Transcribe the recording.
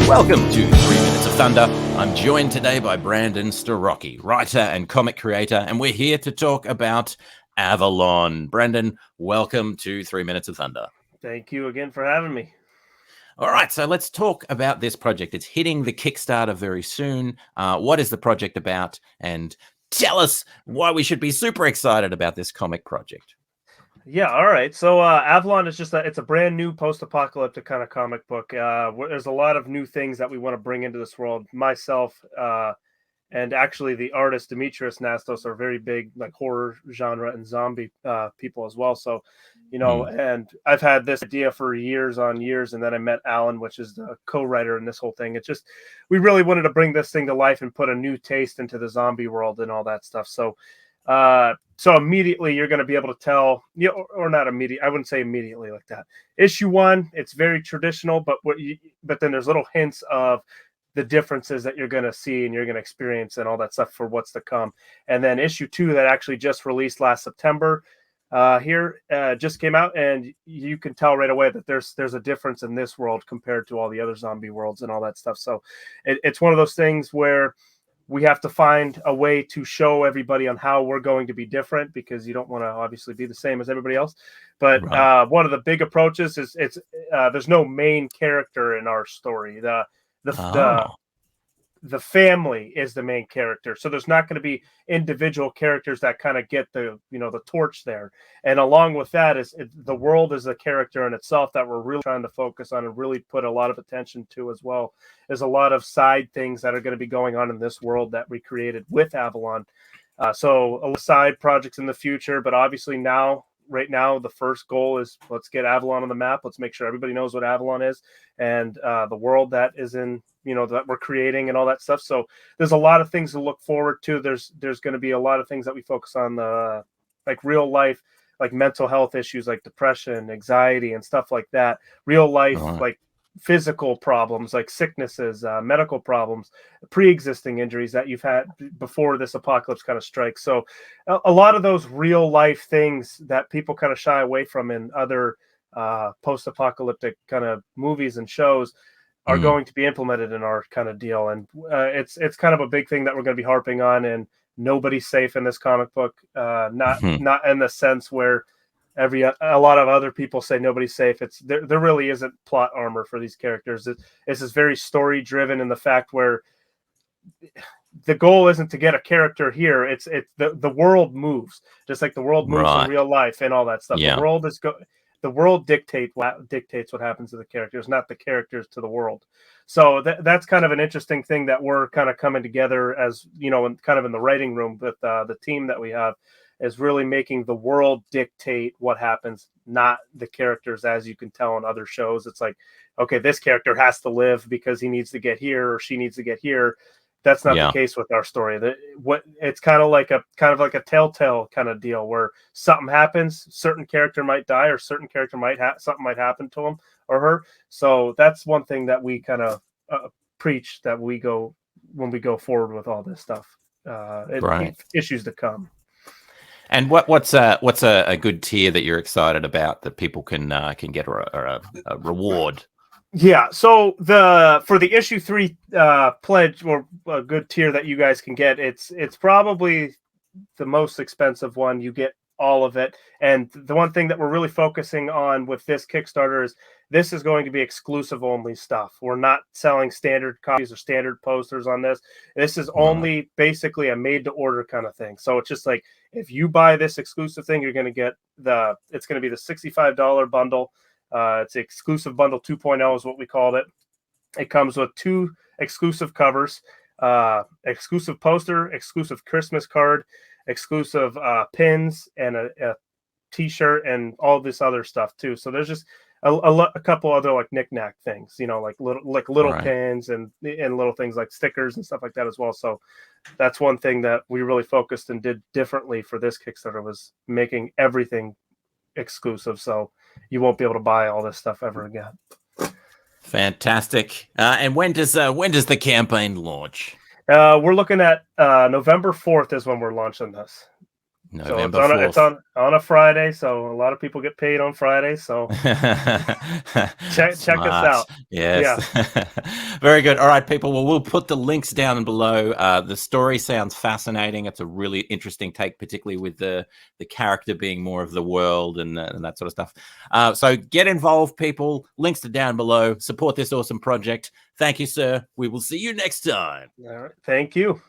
Welcome to 3 Minutes of Thunder. I'm joined today by Brandon Starocki, writer and comic creator, and we're here to talk about Avalon. Brandon, welcome to 3 Minutes of Thunder. Thank you again for having me. All right, so let's talk about this project. It's hitting the Kickstarter very soon. What is the project about? And tell us why we should be super excited about this comic project. Yeah, all right. So Avalon is it's a brand new post-apocalyptic kind of comic book. There's a lot of new things that we want to bring into this world. Myself and actually the artist Demetrius Nastos are very big like horror genre and zombie people as well. So, and I've had this idea for years on years, and then I met Alan, which is the co-writer in this whole thing. It's just we really wanted to bring this thing to life and put a new taste into the zombie world and all that stuff. So immediately you're going to be able to tell, or not immediately. I wouldn't say immediately like that. Issue 1, it's very traditional, but then there's little hints of the differences that you're going to see and you're going to experience and all that stuff for what's to come. And then issue 2 that actually just released last September just came out, and you can tell right away that there's a difference in this world compared to all the other zombie worlds and all that stuff. So it's one of those things where we have to find a way to show everybody on how we're going to be different, because you don't want to obviously be the same as everybody else. But right. One of the big approaches is there's no main character in our story. The family is the main character. So there's not going to be individual characters that kind of get the torch there. And along with that the world is a character in itself that we're really trying to focus on and really put a lot of attention to as well. There's a lot of side things that are going to be going on in this world that we created with Avalon. So side projects in the future, but obviously right now, the first goal is let's get Avalon on the map. Let's make sure everybody knows what Avalon is and the world that is in, that we're creating and all that stuff. So there's a lot of things to look forward to. There's going to be a lot of things that we focus on, like real life, like mental health issues, like depression, anxiety, and stuff like that. Real life, like physical problems, like sicknesses, medical problems, pre-existing injuries that you've had before this apocalypse kind of strikes. So a lot of those real life things that people kind of shy away from in other post-apocalyptic kind of movies and shows are going to be implemented in our kind of deal. And it's kind of a big thing that we're going to be harping on. And nobody's safe in this comic book, not in the sense where a lot of other people say nobody's safe. There really isn't plot armor for these characters. This is very story driven in the fact where the goal isn't to get a character here. It's the world moves just like the world moves in real life and all that stuff. Yeah. The world dictates what happens to the characters, not the characters to the world. So that's kind of an interesting thing that we're kind of coming together as, and kind of in the writing room with the team that we have, is really making the world dictate what happens, not the characters. As you can tell in other shows, it's like, okay, this character has to live because he needs to get here or she needs to get here. That's not the case with our story. It's kind of like a telltale kind of deal where something happens, certain character might die, or certain character something might happen to him or her. So that's one thing that we kind of preach that when we go forward with all this stuff. Issues to come. And what's a good tier that you're excited about that people can get a reward? Yeah, so for the issue 3 pledge, or a good tier that you guys can get, it's probably the most expensive one. You get all of it, and the one thing that we're really focusing on with this Kickstarter is this is going to be exclusive only stuff. We're not selling standard copies or standard posters on this. This is only basically a made to order kind of thing. So it's just like, if you buy this exclusive thing, you're going to get it's going to be the $65 bundle. It's the exclusive bundle 2.0 is what we called it. It comes with 2 exclusive covers, exclusive poster, exclusive Christmas card, exclusive pins, and a t-shirt, and all this other stuff too. So there's just a couple other like knick-knack things, like little pins and little things like stickers and stuff like that as well. So that's one thing that we really focused and did differently for this Kickstarter, was making everything exclusive, so you won't be able to buy all this stuff ever again. Fantastic. And when does the campaign launch? We're looking at November 4th is when we're launching this. November So 4th. it's on a Friday, so a lot of people get paid on Fridays. So check us out. Yes. Very good. All right, people. Well, we'll put the links down below. The story sounds fascinating. It's a really interesting take, particularly with the character being more of the world and that sort of stuff. So get involved, people. Links are down below. Support this awesome project. Thank you, sir. We will see you next time. All right. Thank you.